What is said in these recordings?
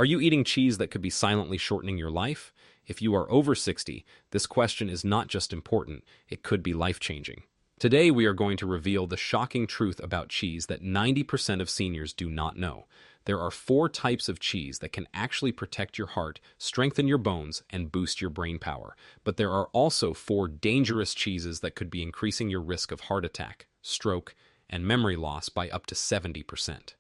Are you eating cheese that could be silently shortening your life? If you are over 60, this question is not just important, it could be life-changing. Today we are going to reveal the shocking truth about cheese that 90% of seniors do not know. There are 4 types of cheese that can actually protect your heart, strengthen your bones, and boost your brain power. But there are also 4 dangerous cheeses that could be increasing your risk of heart attack, stroke, and memory loss by up to 70%.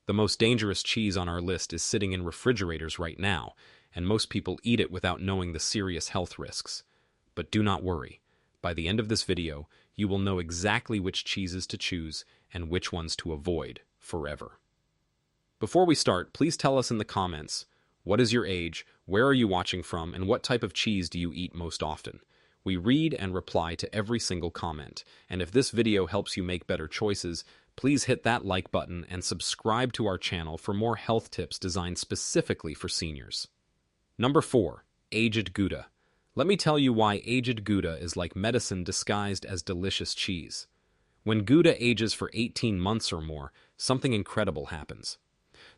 The most dangerous cheese on our list is sitting in refrigerators right now, and most people eat it without knowing the serious health risks. But do not worry. By the end of this video, you will know exactly which cheeses to choose and which ones to avoid forever. Before we start, please tell us in the comments, what is your age, where are you watching from, and what type of cheese do you eat most often? We read and reply to every single comment, and if this video helps you make better choices, please hit that like button and subscribe to our channel for more health tips designed specifically for seniors. Number 4. Aged Gouda. Let me tell you why aged Gouda is like medicine disguised as delicious cheese. When Gouda ages for 18 months or more, something incredible happens.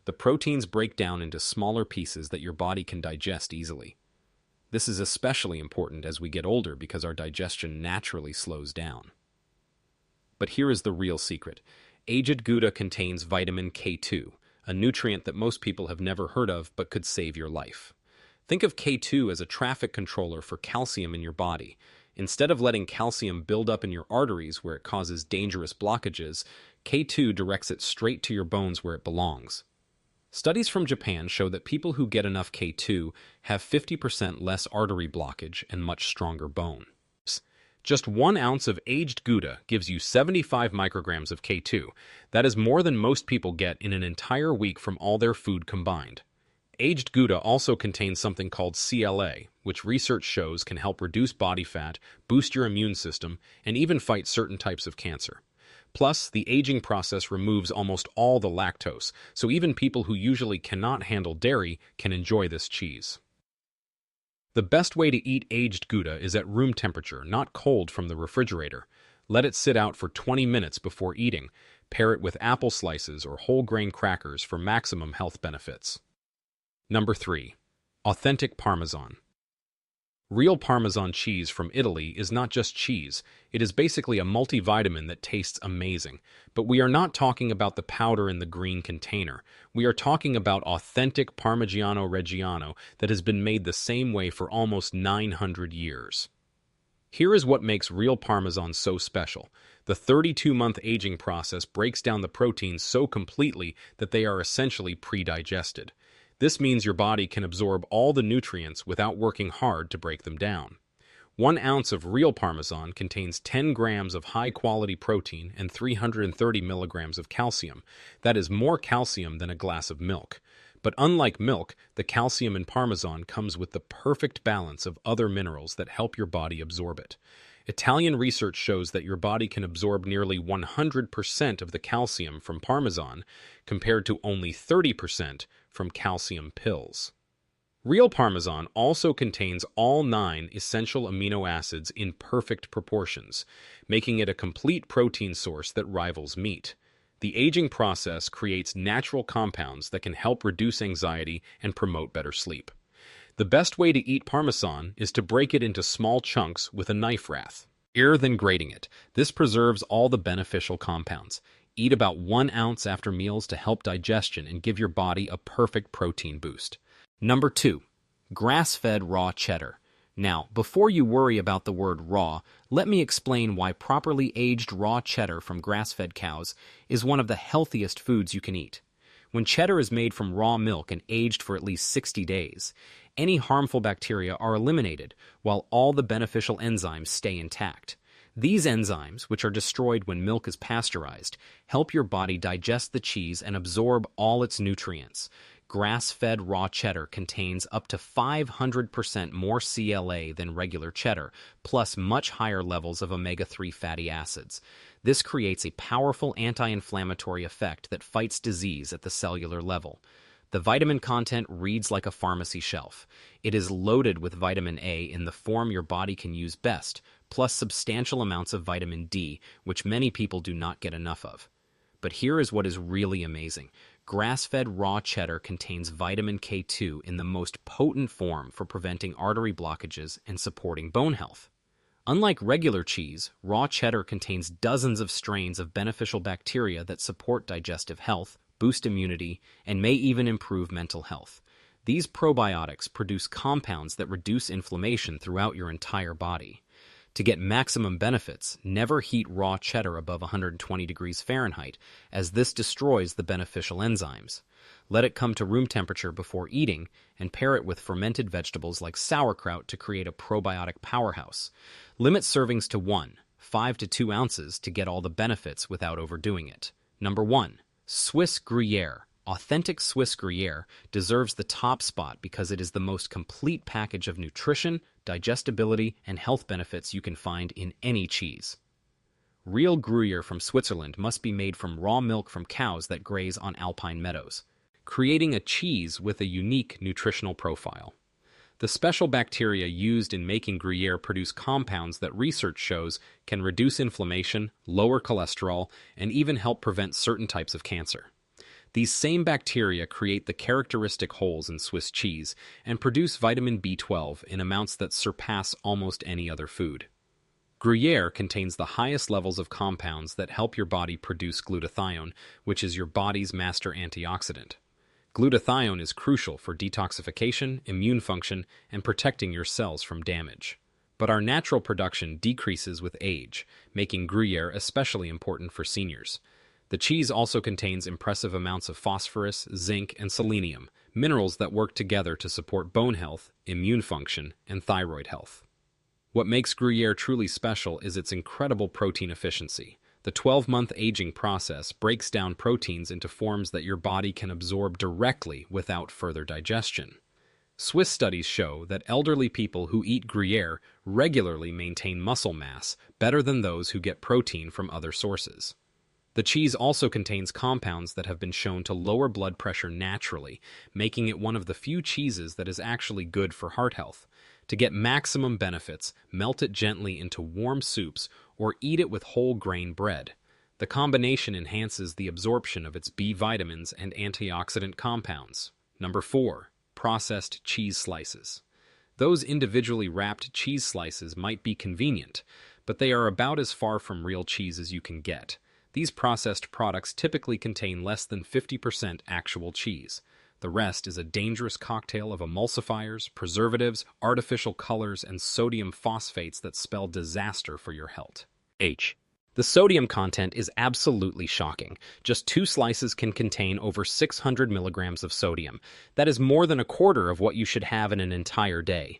The proteins break down into smaller pieces that your body can digest easily. This is especially important as we get older because our digestion naturally slows down. But here is the real secret. Aged Gouda contains vitamin K2, a nutrient that most people have never heard of but could save your life. Think of K2 as a traffic controller for calcium in your body. Instead of letting calcium build up in your arteries where it causes dangerous blockages, K2 directs it straight to your bones where it belongs. Studies from Japan show that people who get enough K2 have 50% less artery blockage and much stronger bones. Just 1 ounce of aged Gouda gives you 75 micrograms of K2. That is more than most people get in an entire week from all their food combined. Aged Gouda also contains something called CLA, which research shows can help reduce body fat, boost your immune system, and even fight certain types of cancer. Plus, the aging process removes almost all the lactose, so even people who usually cannot handle dairy can enjoy this cheese. The best way to eat aged Gouda is at room temperature, not cold from the refrigerator. Let it sit out for 20 minutes before eating. Pair it with apple slices or whole grain crackers for maximum health benefits. Number 3. Authentic Parmesan. Real Parmesan cheese from Italy is not just cheese, it is basically a multivitamin that tastes amazing. But we are not talking about the powder in the green container. We are talking about authentic Parmigiano Reggiano that has been made the same way for almost 900 years. Here is what makes real Parmesan so special. The 32-month aging process breaks down the proteins so completely that they are essentially pre-digested. This means your body can absorb all the nutrients without working hard to break them down. 1 ounce of real Parmesan contains 10 grams of high-quality protein and 330 milligrams of calcium. That is more calcium than a glass of milk. But unlike milk, the calcium in Parmesan comes with the perfect balance of other minerals that help your body absorb it. Italian research shows that your body can absorb nearly 100% of the calcium from Parmesan, compared to only 30% from calcium pills. Real Parmesan also contains all 9 essential amino acids in perfect proportions, making it a complete protein source that rivals meat. The aging process creates natural compounds that can help reduce anxiety and promote better sleep. The best way to eat Parmesan is to break it into small chunks with a knife rather than grating it. This preserves all the beneficial compounds. Eat about 1 ounce after meals to help digestion and give your body a perfect protein boost. Number 2. Grass-fed raw cheddar. Now, before you worry about the word raw, let me explain why properly aged raw cheddar from grass-fed cows is one of the healthiest foods you can eat. When cheddar is made from raw milk and aged for at least 60 days, any harmful bacteria are eliminated, while all the beneficial enzymes stay intact. These enzymes, which are destroyed when milk is pasteurized, help your body digest the cheese and absorb all its nutrients. Grass-fed raw cheddar contains up to 500% more CLA than regular cheddar, plus much higher levels of omega-3 fatty acids. This creates a powerful anti-inflammatory effect that fights disease at the cellular level. The vitamin content reads like a pharmacy shelf. It is loaded with vitamin A in the form your body can use best, plus substantial amounts of vitamin D, which many people do not get enough of. But here is what is really amazing. Grass-fed raw cheddar contains vitamin K2 in the most potent form for preventing artery blockages and supporting bone health. Unlike regular cheese, raw cheddar contains dozens of strains of beneficial bacteria that support digestive health, boost immunity, and may even improve mental health. These probiotics produce compounds that reduce inflammation throughout your entire body. To get maximum benefits, never heat raw cheddar above 120 degrees Fahrenheit, as this destroys the beneficial enzymes. Let it come to room temperature before eating, and pair it with fermented vegetables like sauerkraut to create a probiotic powerhouse. Limit servings to 5 to 2 ounces to get all the benefits without overdoing it. Number 1. Swiss Gruyere. Authentic Swiss Gruyere deserves the top spot because it is the most complete package of nutrition, digestibility, and health benefits you can find in any cheese. Real Gruyere from Switzerland must be made from raw milk from cows that graze on alpine meadows, creating a cheese with a unique nutritional profile. The special bacteria used in making Gruyere produce compounds that research shows can reduce inflammation, lower cholesterol, and even help prevent certain types of cancer. These same bacteria create the characteristic holes in Swiss cheese and produce vitamin B12 in amounts that surpass almost any other food. Gruyere contains the highest levels of compounds that help your body produce glutathione, which is your body's master antioxidant. Glutathione is crucial for detoxification, immune function, and protecting your cells from damage. But our natural production decreases with age, making Gruyere especially important for seniors. The cheese also contains impressive amounts of phosphorus, zinc, and selenium, minerals that work together to support bone health, immune function, and thyroid health. What makes Gruyere truly special is its incredible protein efficiency. The 12-month aging process breaks down proteins into forms that your body can absorb directly without further digestion. Swiss studies show that elderly people who eat Gruyere regularly maintain muscle mass better than those who get protein from other sources. The cheese also contains compounds that have been shown to lower blood pressure naturally, making it one of the few cheeses that is actually good for heart health. To get maximum benefits, melt it gently into warm soups or eat it with whole grain bread. The combination enhances the absorption of its B vitamins and antioxidant compounds. Number 4. Processed cheese slices. Those individually wrapped cheese slices might be convenient, but they are about as far from real cheese as you can get. These processed products typically contain less than 50% actual cheese. The rest is a dangerous cocktail of emulsifiers, preservatives, artificial colors, and sodium phosphates that spell disaster for your health. The sodium content is absolutely shocking. Just 2 slices can contain over 600 milligrams of sodium. That is more than a quarter of what you should have in an entire day.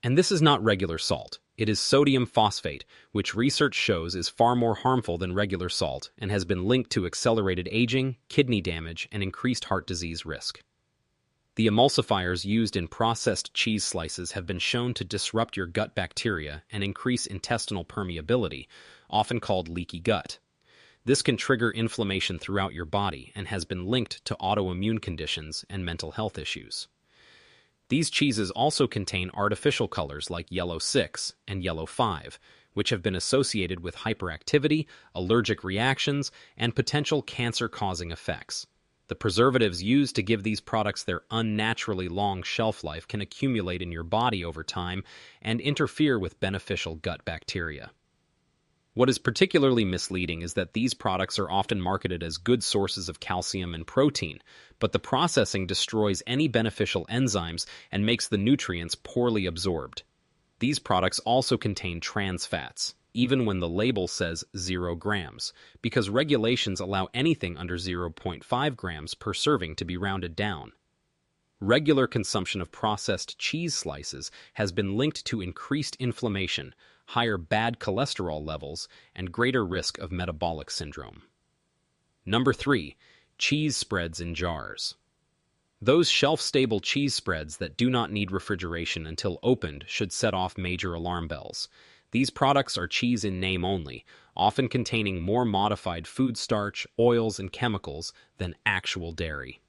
And this is not regular salt. It is sodium phosphate, which research shows is far more harmful than regular salt and has been linked to accelerated aging, kidney damage, and increased heart disease risk. The emulsifiers used in processed cheese slices have been shown to disrupt your gut bacteria and increase intestinal permeability, often called leaky gut. This can trigger inflammation throughout your body and has been linked to autoimmune conditions and mental health issues. These cheeses also contain artificial colors like yellow 6 and yellow 5, which have been associated with hyperactivity, allergic reactions, and potential cancer-causing effects. The preservatives used to give these products their unnaturally long shelf life can accumulate in your body over time and interfere with beneficial gut bacteria. What is particularly misleading is that these products are often marketed as good sources of calcium and protein, but the processing destroys any beneficial enzymes and makes the nutrients poorly absorbed. These products also contain trans fats, even when the label says 0 grams, because regulations allow anything under 0.5 grams per serving to be rounded down. Regular consumption of processed cheese slices has been linked to increased inflammation, higher bad cholesterol levels, and greater risk of metabolic syndrome. Number 3. Cheese spreads in jars. Those shelf-stable cheese spreads that do not need refrigeration until opened should set off major alarm bells. These products are cheese in name only, often containing more modified food starch, oils, and chemicals than actual dairy.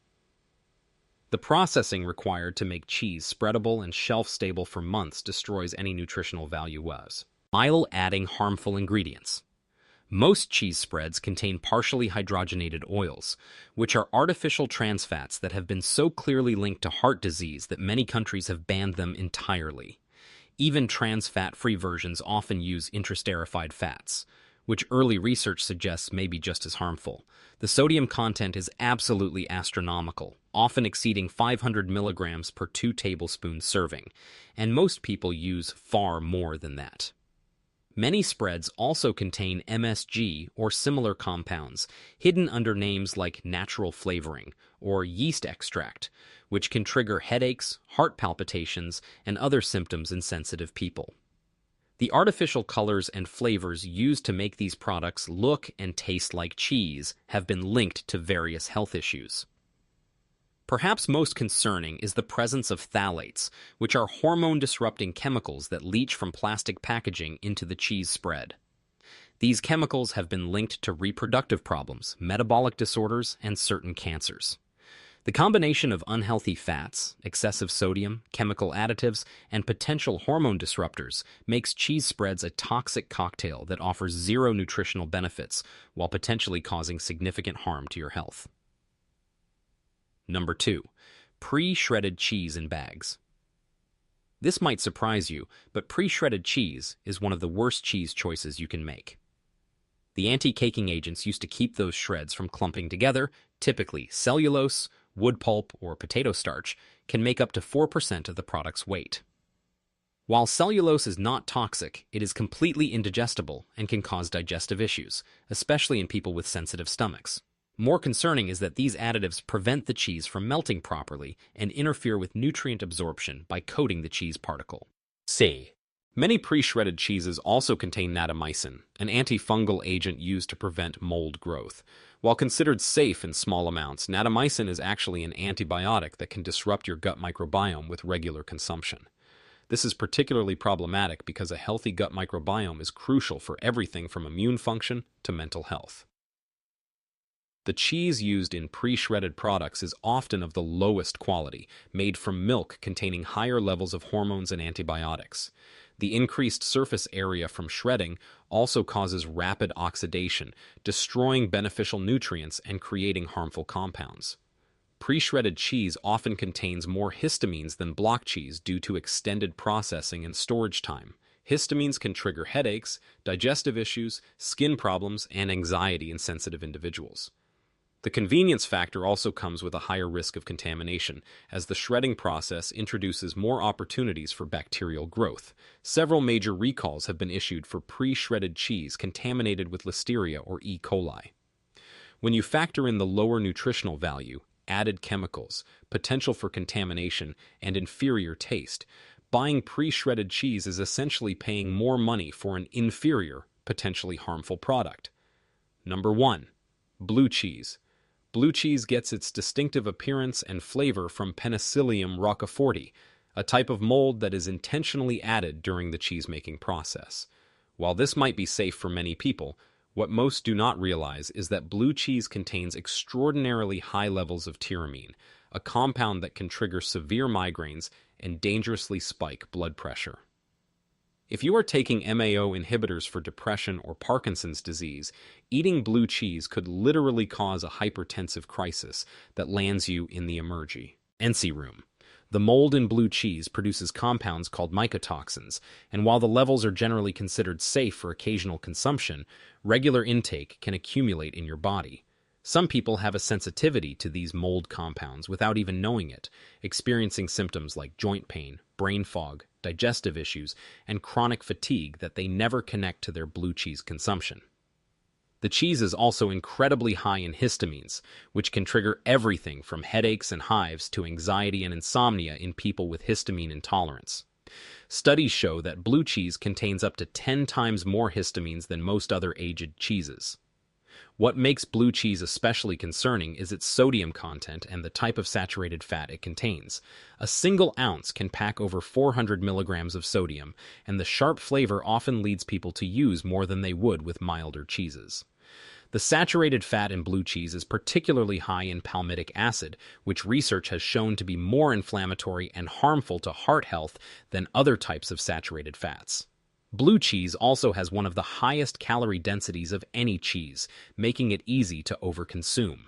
The processing required to make cheese spreadable and shelf-stable for months destroys any nutritional value was. While adding harmful ingredients. Most cheese spreads contain partially hydrogenated oils, which are artificial trans fats that have been so clearly linked to heart disease that many countries have banned them entirely. Even trans fat-free versions often use intraesterified fats, which early research suggests may be just as harmful. The sodium content is absolutely astronomical, often exceeding 500 milligrams per 2 tablespoons serving, and most people use far more than that. Many spreads also contain MSG or similar compounds, hidden under names like natural flavoring or yeast extract, which can trigger headaches, heart palpitations, and other symptoms in sensitive people. The artificial colors and flavors used to make these products look and taste like cheese have been linked to various health issues. Perhaps most concerning is the presence of phthalates, which are hormone-disrupting chemicals that leach from plastic packaging into the cheese spread. These chemicals have been linked to reproductive problems, metabolic disorders, and certain cancers. The combination of unhealthy fats, excessive sodium, chemical additives, and potential hormone disruptors makes cheese spreads a toxic cocktail that offers zero nutritional benefits while potentially causing significant harm to your health. Number 2. Pre-shredded cheese in bags. This might surprise you, but pre-shredded cheese is one of the worst cheese choices you can make. The anti-caking agents used to keep those shreds from clumping together. Typically, cellulose, wood pulp, or potato starch can make up to 4% of the product's weight. While cellulose is not toxic, it is completely indigestible and can cause digestive issues, especially in people with sensitive stomachs. More concerning is that these additives prevent the cheese from melting properly and interfere with nutrient absorption by coating the cheese particle. C. Many pre-shredded cheeses also contain natamycin, an antifungal agent used to prevent mold growth. While considered safe in small amounts, natamycin is actually an antibiotic that can disrupt your gut microbiome with regular consumption. This is particularly problematic because a healthy gut microbiome is crucial for everything from immune function to mental health. The cheese used in pre-shredded products is often of the lowest quality, made from milk containing higher levels of hormones and antibiotics. The increased surface area from shredding also causes rapid oxidation, destroying beneficial nutrients and creating harmful compounds. Pre-shredded cheese often contains more histamines than block cheese due to extended processing and storage time. Histamines can trigger headaches, digestive issues, skin problems, and anxiety in sensitive individuals. The convenience factor also comes with a higher risk of contamination, as the shredding process introduces more opportunities for bacterial growth. Several major recalls have been issued for pre-shredded cheese contaminated with Listeria or E. coli. When you factor in the lower nutritional value, added chemicals, potential for contamination, and inferior taste, buying pre-shredded cheese is essentially paying more money for an inferior, potentially harmful product. Number 1. Blue cheese. Blue cheese gets its distinctive appearance and flavor from Penicillium roqueforti, a type of mold that is intentionally added during the cheese-making process. While this might be safe for many people, what most do not realize is that blue cheese contains extraordinarily high levels of tyramine, a compound that can trigger severe migraines and dangerously spike blood pressure. If you are taking MAO inhibitors for depression or Parkinson's disease, eating blue cheese could literally cause a hypertensive crisis that lands you in the emergency room. The mold in blue cheese produces compounds called mycotoxins, and while the levels are generally considered safe for occasional consumption, regular intake can accumulate in your body. Some people have a sensitivity to these mold compounds without even knowing it, experiencing symptoms like joint pain, brain fog, digestive issues, and chronic fatigue that they never connect to their blue cheese consumption. The cheese is also incredibly high in histamines, which can trigger everything from headaches and hives to anxiety and insomnia in people with histamine intolerance. Studies show that blue cheese contains up to 10 times more histamines than most other aged cheeses. What makes blue cheese especially concerning is its sodium content and the type of saturated fat it contains. A single ounce can pack over 400 milligrams of sodium, and the sharp flavor often leads people to use more than they would with milder cheeses. The saturated fat in blue cheese is particularly high in palmitic acid, which research has shown to be more inflammatory and harmful to heart health than other types of saturated fats. Blue cheese also has one of the highest calorie densities of any cheese, making it easy to overconsume.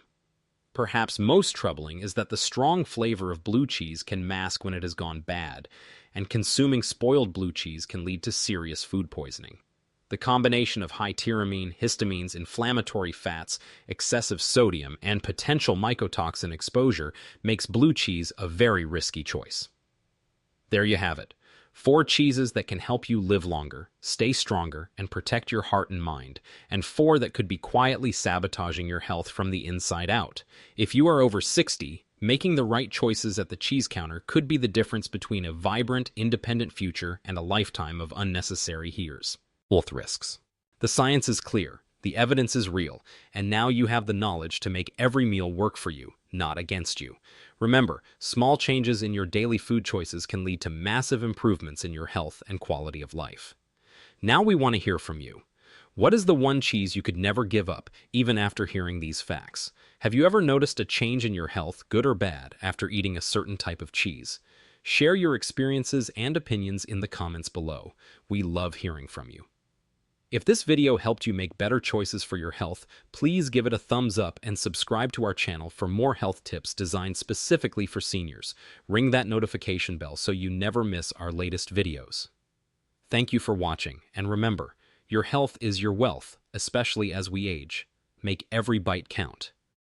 Perhaps most troubling is that the strong flavor of blue cheese can mask when it has gone bad, and consuming spoiled blue cheese can lead to serious food poisoning. The combination of high tyramine, histamines, inflammatory fats, excessive sodium, and potential mycotoxin exposure makes blue cheese a very risky choice. There you have it. 4 cheeses that can help you live longer, stay stronger, and protect your heart and mind, and 4 that could be quietly sabotaging your health from the inside out. If you are over 60, making the right choices at the cheese counter could be the difference between a vibrant, independent future and a lifetime of unnecessary health risks. The science is clear, the evidence is real, and now you have the knowledge to make every meal work for you, not against you. Remember, small changes in your daily food choices can lead to massive improvements in your health and quality of life. Now we want to hear from you. What is the one cheese you could never give up, even after hearing these facts? Have you ever noticed a change in your health, good or bad, after eating a certain type of cheese? Share your experiences and opinions in the comments below. We love hearing from you. If this video helped you make better choices for your health, please give it a thumbs up and subscribe to our channel for more health tips designed specifically for seniors. Ring that notification bell so you never miss our latest videos. Thank you for watching, and remember, your health is your wealth, especially as we age. Make every bite count.